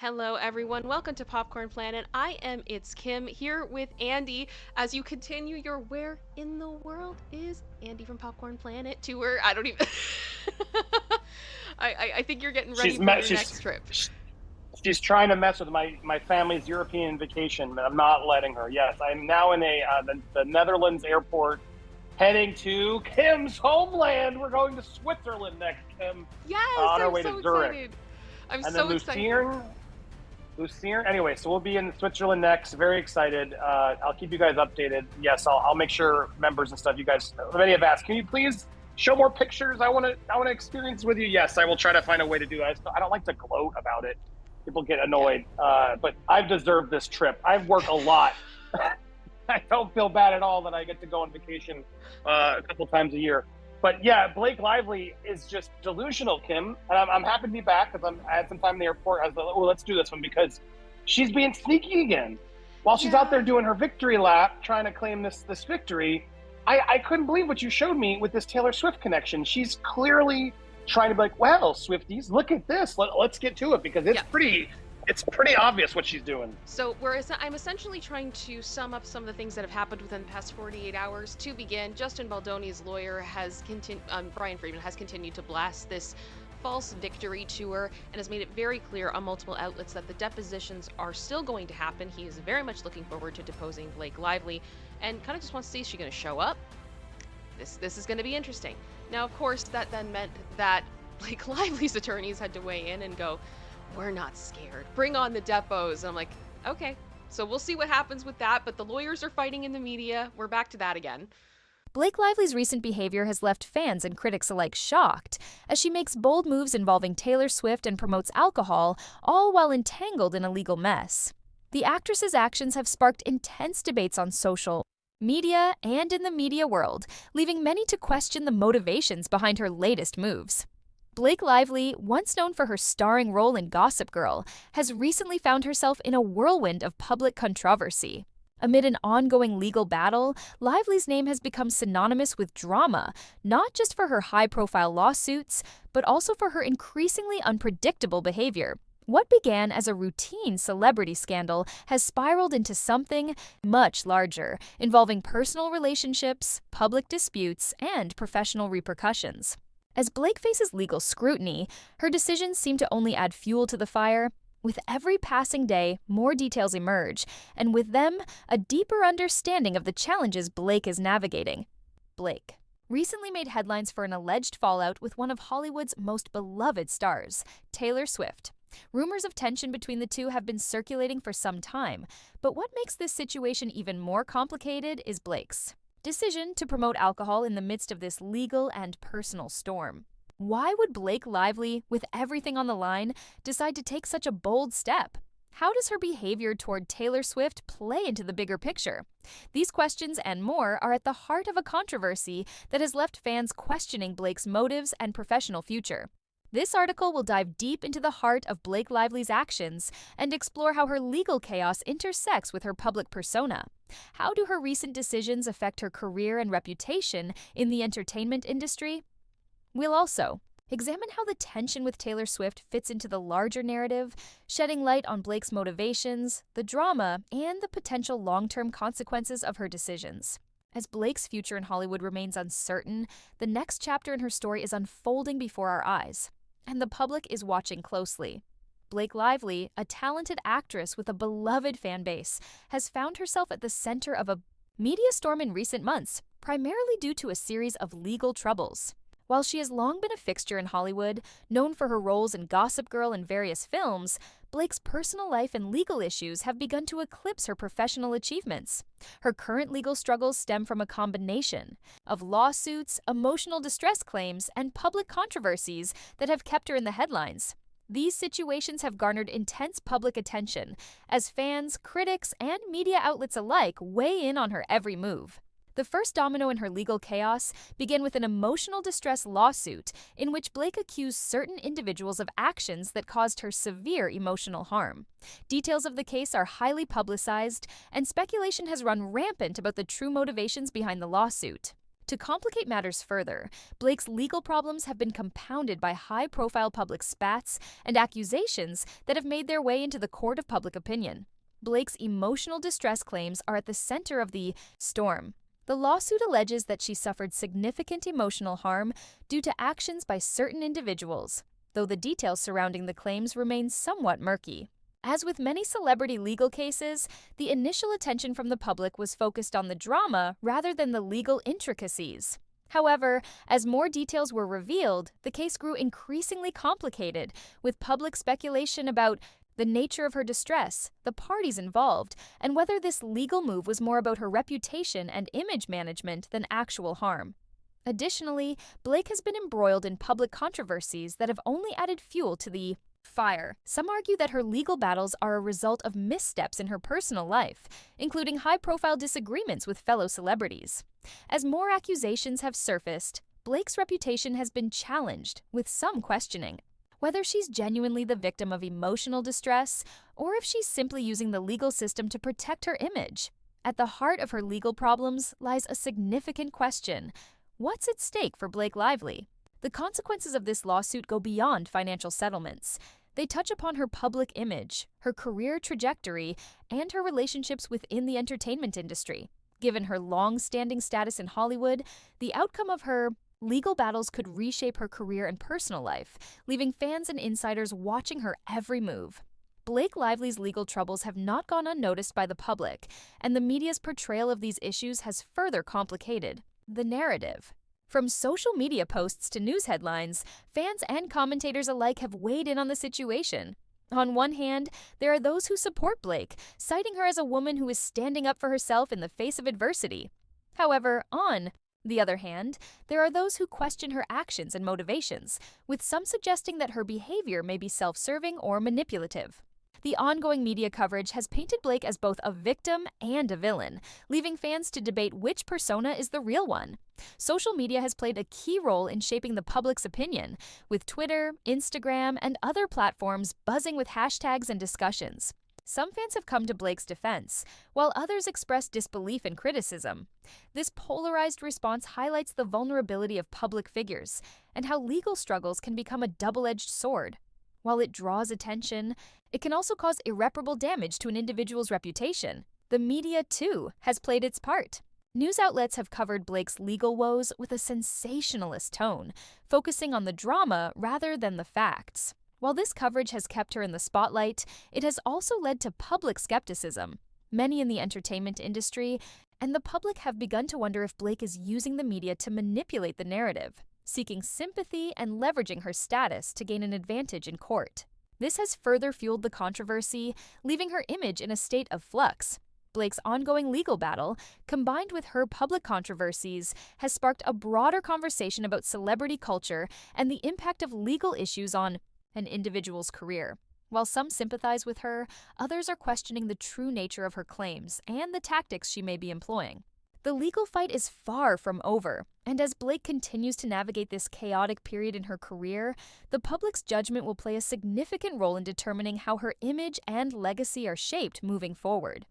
Hello, everyone. Welcome to Popcorn Planet. It's Kim here with Andy as you continue your Where in the World is Andy from Popcorn Planet tour. I don't even. I think you're getting ready She's for met. your next trip. She's trying to mess with my family's European vacation, but I'm not letting her. Yes, I'm now in the Netherlands airport, heading to Kim's homeland. We're going to Switzerland next, Kim. Yes, On our I'm way so to Zurich, excited. I'm and then so excited. Lucerne. Anyway, so we'll be in Switzerland next. Very excited. I'll keep you guys updated. Yes, I'll make sure members and stuff. You guys, many have asked, can you please show more pictures? I want to experience with you. Yes, I will try to find a way to do that. I don't like to gloat about it. People get annoyed, but I've deserved this trip. I've worked a lot. I don't feel bad at all that I get to go on vacation a couple times a year. But yeah, Blake Lively is just delusional, Kim. And I'm happy to be back because I had some time in the airport. I was like, oh, let's do this one because she's being sneaky again. While she's out there doing her victory lap, trying to claim this victory, I couldn't believe what you showed me with this Taylor Swift connection. She's clearly trying to be like, well, Swifties, look at this. Let's get to it because it's pretty obvious what she's doing. So I'm essentially trying to sum up some of the things that have happened within the past 48 hours. To begin, Justin Baldoni's lawyer has Brian Friedman has continued to blast this false victory tour and has made it very clear on multiple outlets that the depositions are still going to happen. He is very much looking forward to deposing Blake Lively and kind of just wants to see if she's going to show up. This is going to be interesting. Now, of course, that then meant that Blake Lively's attorneys had to weigh in and go, we're not scared. Bring on the depots. And I'm like, okay. So we'll see what happens with that, but the lawyers are fighting in the media. We're back to that again. Blake Lively's recent behavior has left fans and critics alike shocked, as she makes bold moves involving Taylor Swift and promotes alcohol, all while entangled in a legal mess. The actress's actions have sparked intense debates on social media and in the media world, leaving many to question the motivations behind her latest moves. Blake Lively, once known for her starring role in Gossip Girl, has recently found herself in a whirlwind of public controversy. Amid an ongoing legal battle, Lively's name has become synonymous with drama, not just for her high-profile lawsuits, but also for her increasingly unpredictable behavior. What began as a routine celebrity scandal has spiraled into something much larger, involving personal relationships, public disputes, and professional repercussions. As Blake faces legal scrutiny, her decisions seem to only add fuel to the fire. With every passing day, more details emerge, and with them, a deeper understanding of the challenges Blake is navigating. Blake recently made headlines for an alleged fallout with one of Hollywood's most beloved stars, Taylor Swift. Rumors of tension between the two have been circulating for some time, but what makes this situation even more complicated is Blake's decision to promote alcohol in the midst of this legal and personal storm. Why would Blake Lively, with everything on the line, decide to take such a bold step? How does her behavior toward Taylor Swift play into the bigger picture? These questions and more are at the heart of a controversy that has left fans questioning Blake's motives and professional future. This article will dive deep into the heart of Blake Lively's actions and explore how her legal chaos intersects with her public persona. How do her recent decisions affect her career and reputation in the entertainment industry? We'll also examine how the tension with Taylor Swift fits into the larger narrative, shedding light on Blake's motivations, the drama, and the potential long-term consequences of her decisions. As Blake's future in Hollywood remains uncertain, the next chapter in her story is unfolding before our eyes, and the public is watching closely. Blake Lively, a talented actress with a beloved fan base, has found herself at the center of a media storm in recent months, primarily due to a series of legal troubles. While she has long been a fixture in Hollywood, known for her roles in Gossip Girl and various films, Blake's personal life and legal issues have begun to eclipse her professional achievements. Her current legal struggles stem from a combination of lawsuits, emotional distress claims, and public controversies that have kept her in the headlines. These situations have garnered intense public attention as fans, critics, and media outlets alike weigh in on her every move. The first domino in her legal chaos began with an emotional distress lawsuit in which Blake accused certain individuals of actions that caused her severe emotional harm. Details of the case are highly publicized, and speculation has run rampant about the true motivations behind the lawsuit. To complicate matters further, Blake's legal problems have been compounded by high-profile public spats and accusations that have made their way into the court of public opinion. Blake's emotional distress claims are at the center of the storm. The lawsuit alleges that she suffered significant emotional harm due to actions by certain individuals, though the details surrounding the claims remain somewhat murky. As with many celebrity legal cases, the initial attention from the public was focused on the drama rather than the legal intricacies. However, as more details were revealed, the case grew increasingly complicated, with public speculation about the nature of her distress, the parties involved, and whether this legal move was more about her reputation and image management than actual harm. Additionally, Blake has been embroiled in public controversies that have only added fuel to the fire. Some argue that her legal battles are a result of missteps in her personal life, including high-profile disagreements with fellow celebrities. As more accusations have surfaced, Blake's reputation has been challenged, with some questioning whether she's genuinely the victim of emotional distress or if she's simply using the legal system to protect her image. At the heart of her legal problems lies a significant question: what's at stake for Blake Lively? The consequences of this lawsuit go beyond financial settlements. They touch upon her public image, her career trajectory, and her relationships within the entertainment industry. Given her long-standing status in Hollywood, the outcome of her legal battles could reshape her career and personal life, leaving fans and insiders watching her every move. Blake Lively's legal troubles have not gone unnoticed by the public, and the media's portrayal of these issues has further complicated the narrative. From social media posts to news headlines, fans and commentators alike have weighed in on the situation. On one hand, there are those who support Blake, citing her as a woman who is standing up for herself in the face of adversity. However, on the other hand, there are those who question her actions and motivations, with some suggesting that her behavior may be self-serving or manipulative. The ongoing media coverage has painted Blake as both a victim and a villain, leaving fans to debate which persona is the real one. Social media has played a key role in shaping the public's opinion, with Twitter, Instagram, and other platforms buzzing with hashtags and discussions. Some fans have come to Blake's defense, while others express disbelief and criticism. This polarized response highlights the vulnerability of public figures and how legal struggles can become a double-edged sword. While it draws attention, it can also cause irreparable damage to an individual's reputation. The media, too, has played its part. News outlets have covered Blake's legal woes with a sensationalist tone, focusing on the drama rather than the facts. While this coverage has kept her in the spotlight, it has also led to public skepticism. Many in the entertainment industry and the public have begun to wonder if Blake is using the media to manipulate the narrative, seeking sympathy and leveraging her status to gain an advantage in court. This has further fueled the controversy, leaving her image in a state of flux. Blake's ongoing legal battle, combined with her public controversies, has sparked a broader conversation about celebrity culture and the impact of legal issues on an individual's career. While some sympathize with her, others are questioning the true nature of her claims and the tactics she may be employing. The legal fight is far from over, and as Blake continues to navigate this chaotic period in her career, the public's judgment will play a significant role in determining how her image and legacy are shaped moving forward.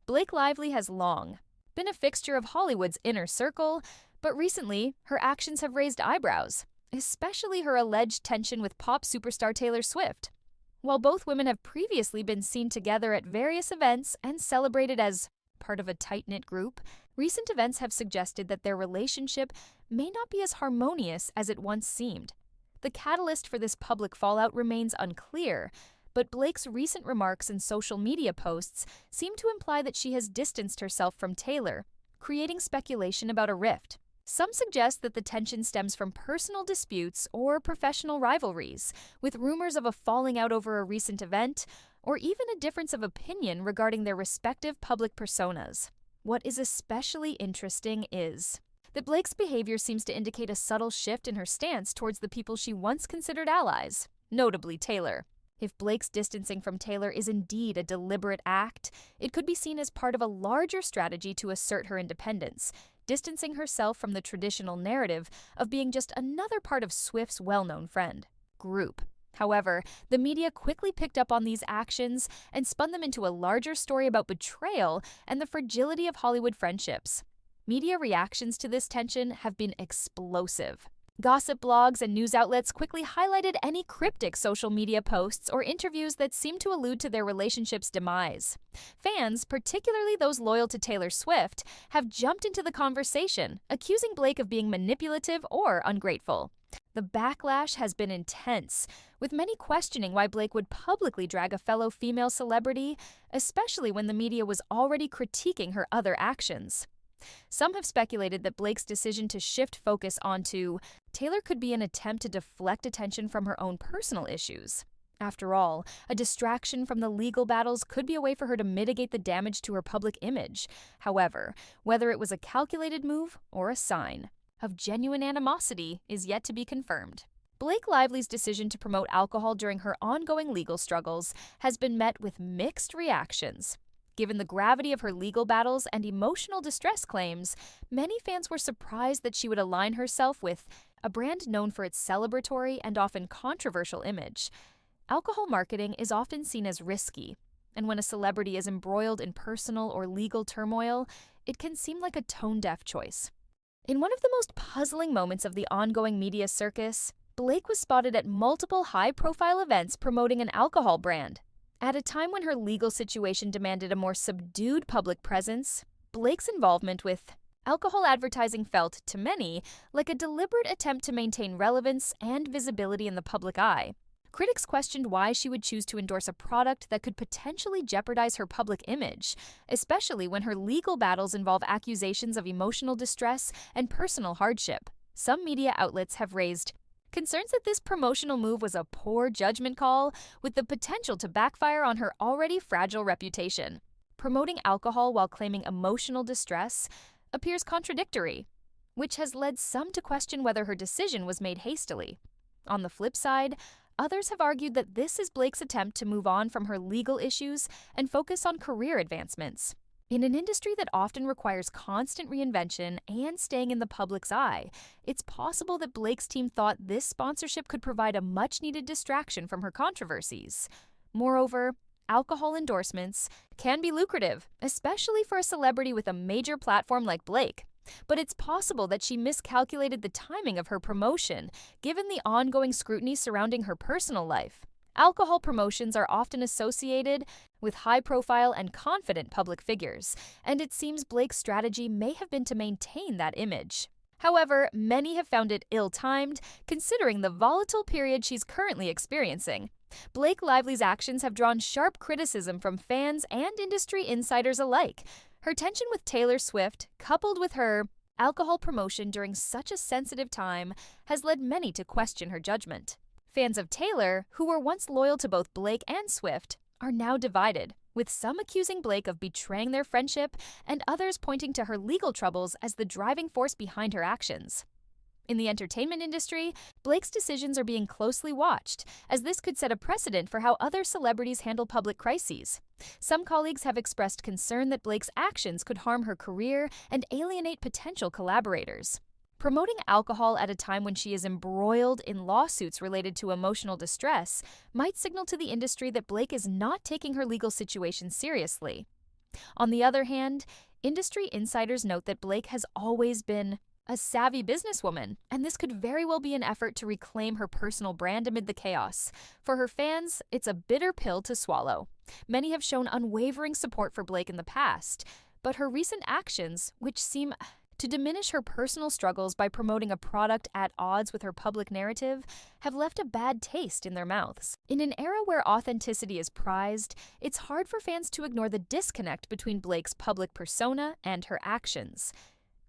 Blake Lively has long been a fixture of Hollywood's inner circle, but recently, her actions have raised eyebrows, especially her alleged tension with pop superstar Taylor Swift. While both women have previously been seen together at various events and celebrated as part of a tight-knit group, recent events have suggested that their relationship may not be as harmonious as it once seemed. The catalyst for this public fallout remains unclear, but Blake's recent remarks and social media posts seem to imply that she has distanced herself from Taylor, creating speculation about a rift. Some suggest that the tension stems from personal disputes or professional rivalries, with rumors of a falling out over a recent event, or even a difference of opinion regarding their respective public personas. What is especially interesting is that Blake's behavior seems to indicate a subtle shift in her stance towards the people she once considered allies, notably Taylor. If Blake's distancing from Taylor is indeed a deliberate act, it could be seen as part of a larger strategy to assert her independence, distancing herself from the traditional narrative of being just another part of Swift's well-known friend group. However, the media quickly picked up on these actions and spun them into a larger story about betrayal and the fragility of Hollywood friendships. Media reactions to this tension have been explosive. Gossip blogs and news outlets quickly highlighted any cryptic social media posts or interviews that seemed to allude to their relationship's demise. Fans, particularly those loyal to Taylor Swift, have jumped into the conversation, accusing Blake of being manipulative or ungrateful. The backlash has been intense, with many questioning why Blake would publicly drag a fellow female celebrity, especially when the media was already critiquing her other actions. Some have speculated that Blake's decision to shift focus onto Taylor could be an attempt to deflect attention from her own personal issues. After all, a distraction from the legal battles could be a way for her to mitigate the damage to her public image. However, whether it was a calculated move or a sign of genuine animosity is yet to be confirmed. Blake Lively's decision to promote alcohol during her ongoing legal struggles has been met with mixed reactions. Given the gravity of her legal battles and emotional distress claims, many fans were surprised that she would align herself with a brand known for its celebratory and often controversial image. Alcohol marketing is often seen as risky, and when a celebrity is embroiled in personal or legal turmoil, it can seem like a tone-deaf choice. In one of the most puzzling moments of the ongoing media circus, Blake was spotted at multiple high-profile events promoting an alcohol brand. At a time when her legal situation demanded a more subdued public presence, Blake's involvement with alcohol advertising felt, to many, like a deliberate attempt to maintain relevance and visibility in the public eye. Critics questioned why she would choose to endorse a product that could potentially jeopardize her public image, especially when her legal battles involve accusations of emotional distress and personal hardship. Some media outlets have raised concerns that this promotional move was a poor judgment call, with the potential to backfire on her already fragile reputation. Promoting alcohol while claiming emotional distress appears contradictory, which has led some to question whether her decision was made hastily. On the flip side, others have argued that this is Blake's attempt to move on from her legal issues and focus on career advancements. In an industry that often requires constant reinvention and staying in the public's eye, it's possible that Blake's team thought this sponsorship could provide a much-needed distraction from her controversies. Moreover, alcohol endorsements can be lucrative, especially for a celebrity with a major platform like Blake. But it's possible that she miscalculated the timing of her promotion, given the ongoing scrutiny surrounding her personal life. Alcohol promotions are often associated with high-profile and confident public figures, and it seems Blake's strategy may have been to maintain that image. However, many have found it ill-timed, considering the volatile period she's currently experiencing. Blake Lively's actions have drawn sharp criticism from fans and industry insiders alike. Her tension with Taylor Swift, coupled with her alcohol promotion during such a sensitive time, has led many to question her judgment. Fans of Taylor, who were once loyal to both Blake and Swift, are now divided, with some accusing Blake of betraying their friendship and others pointing to her legal troubles as the driving force behind her actions. In the entertainment industry, Blake's decisions are being closely watched, as this could set a precedent for how other celebrities handle public crises. Some colleagues have expressed concern that Blake's actions could harm her career and alienate potential collaborators. Promoting alcohol at a time when she is embroiled in lawsuits related to emotional distress might signal to the industry that Blake is not taking her legal situation seriously. On the other hand, industry insiders note that Blake has always been a savvy businesswoman, and this could very well be an effort to reclaim her personal brand amid the chaos. For her fans, it's a bitter pill to swallow. Many have shown unwavering support for Blake in the past, but her recent actions, which seem to diminish her personal struggles by promoting a product at odds with her public narrative, have left a bad taste in their mouths. In an era where authenticity is prized, it's hard for fans to ignore the disconnect between Blake's public persona and her actions.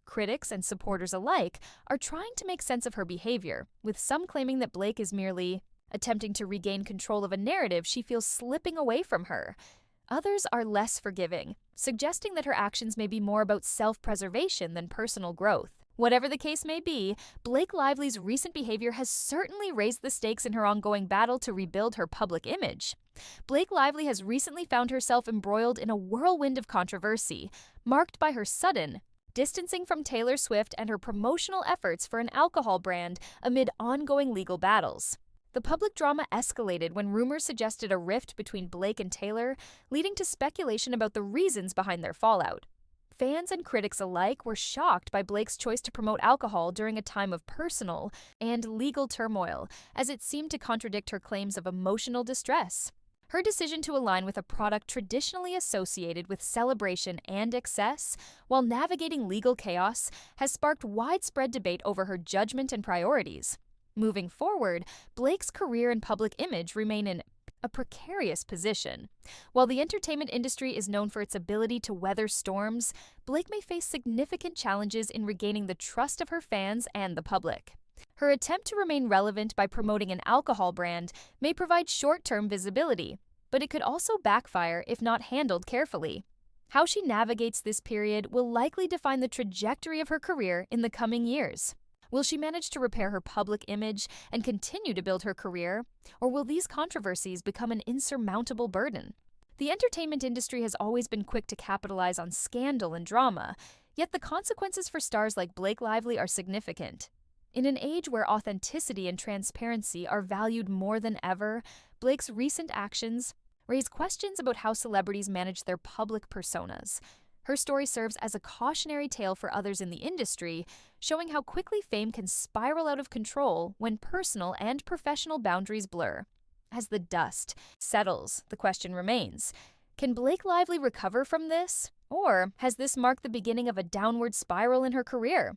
Critics and supporters alike are trying to make sense of her behavior, with some claiming that Blake is merely attempting to regain control of a narrative she feels slipping away from her. Others are less forgiving, suggesting that her actions may be more about self-preservation than personal growth. Whatever the case may be, Blake Lively's recent behavior has certainly raised the stakes in her ongoing battle to rebuild her public image. Blake Lively has recently found herself embroiled in a whirlwind of controversy, marked by her sudden distancing from Taylor Swift and her promotional efforts for an alcohol brand amid ongoing legal battles. The public drama escalated when rumors suggested a rift between Blake and Taylor, leading to speculation about the reasons behind their fallout. fans and critics alike were shocked by Blake's choice to promote alcohol during a time of personal and legal turmoil, as it seemed to contradict her claims of emotional distress. Her decision to align with a product traditionally associated with celebration and excess, while navigating legal chaos, has sparked widespread debate over her judgment and priorities. Moving forward, Blake's career and public image remain in a precarious position. While the entertainment industry is known for its ability to weather storms, Blake may face significant challenges in regaining the trust of her fans and the public. Her attempt to remain relevant by promoting an alcohol brand may provide short-term visibility, but it could also backfire if not handled carefully. How she navigates this period will likely define the trajectory of her career in the coming years. Will she manage to repair her public image and continue to build her career, or will these controversies become an insurmountable burden? The entertainment industry has always been quick to capitalize on scandal and drama, yet the consequences for stars like Blake Lively are significant. In an age where authenticity and transparency are valued more than ever, Blake's recent actions raise questions about how celebrities manage their public personas. Her story serves as a cautionary tale for others in the industry, showing how quickly fame can spiral out of control when personal and professional boundaries blur. As the dust settles, the question remains, can Blake Lively recover from this? Or has this marked the beginning of a downward spiral in her career?